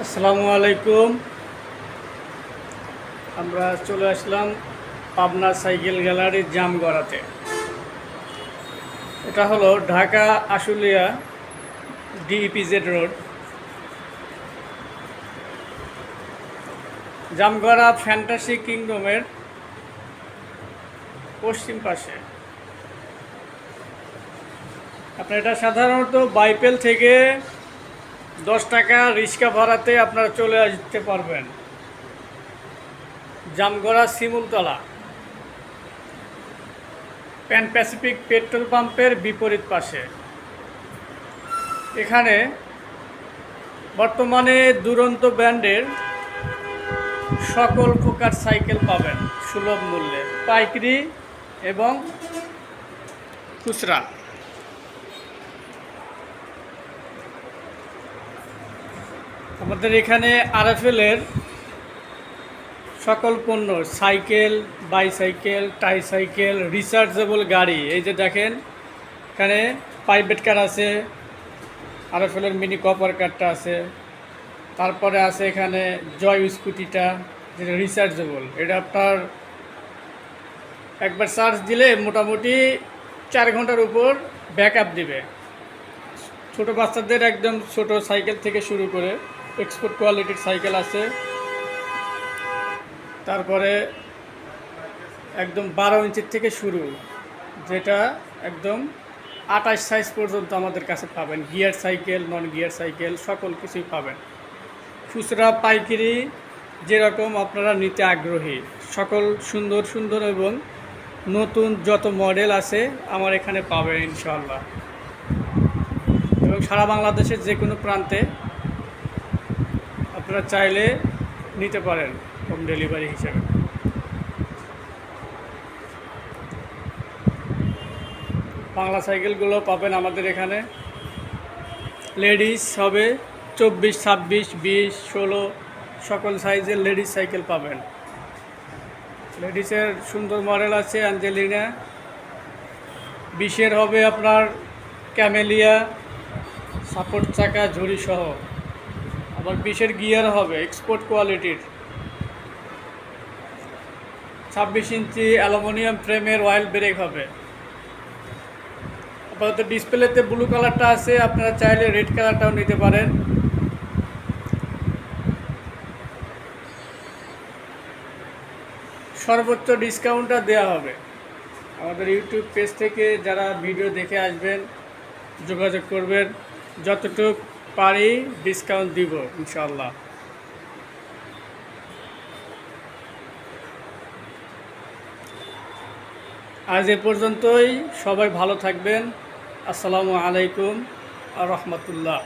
আসসালামু আলাইকুম। আমরা চলে আসলাম পাবনা সাইকেল গ্যালারির জামগড়াতে। এটা হলো Dhaka Ashulia DEPZ road, Jamgora fantasy কিংডমের পশ্চিম পাশে। আপনার এটা সাধারণত বাইপেল থেকে 10 টাকা রিক্সা ভাড়াতে আপনারা চলে আসতে পারবেন Jamgora Shimultala pan Pacific petrol পাম্পের বিপরীত পাশে। এখানে বর্তমানে দুরন্ত ব্র্যান্ডের সকল প্রকার সাইকেল পাবেন সুলভ মূল্যে, পাইকারি এবং খুচরা। আমাদের এখানে আরএফএলের সকল পণ্য, সাইকেল, বাইসাইকেল, টাইসাইকেল, রিচার্জেবল গাড়ি, এই যে দেখেন এখানে প্রাইভেট কার আছে, আরএফএলের মিনি কপার কারটা আছে, তারপরে আছে এখানে জয় স্কুটিটা যেটা রিচার্জেবল। এটা আপনার একবার চার্জ দিলে মোটামুটি 4 ঘন্টার উপর ব্যাকআপ দিবে। ছোটো বাচ্চাদের একদম ছোট সাইকেল থেকে শুরু করে এক্সপোর্ট কোয়ালিটির সাইকেল আছে। তারপরে একদম 12 ইঞ্চির থেকে শুরু, যেটা একদম 28 সাইজ পর্যন্ত আমাদের কাছে পাবেন। Gear cycle, non gear cycle সকল কিছুই পাবেন। খুচরা পাইকারি যেরকম আপনারা নিতে আগ্রহী, সকল সুন্দর সুন্দর এবং নতুন যত মডেল আছে আমার এখানে পাবেন ইনশাআল্লাহ। এবং সারা বাংলাদেশের যে কোনো প্রান্তে আপনারা চাইলে নিতে পারেন হোম ডেলিভারি হিসেবে। বাংলা সাইকেলগুলো পাবেন আমাদের এখানে। লেডিস হবে 24, 26, 20, 16 সকল সাইজের লেডিস সাইকেল পাবেন। লেডিসের সুন্দর মডেল আছে অ্যাঞ্জেলিনা, 20-এর হবে আপনার ক্যামেলিয়া, সাপোর্ট চাকা ঝুড়ি সহ। আবার 20-এর গিয়ার হবে এক্সপোর্ট কোয়ালিটির, 26 ইঞ্চি অ্যালুমিনিয়াম ফ্রেমের অয়েল ব্রেক হবে। আপাতত ডিসপ্লেতে ব্লু কালারটা আছে, আপনারা চাইলে রেড কালারটাও নিতে পারেন। সর্বোচ্চ ডিসকাউন্টটা দেওয়া হবে। আমাদের ইউটিউব পেজ থেকে যারা ভিডিও দেখে আসবেন যোগাযোগ করবেন, যতটুক পারি ডিসকাউন্ট দিব ইনশাআল্লাহ। আজ এ পর্যন্তই, সবাই ভালো থাকবেন। আসসালামু আলাইকুম আর রহমতুল্লাহ।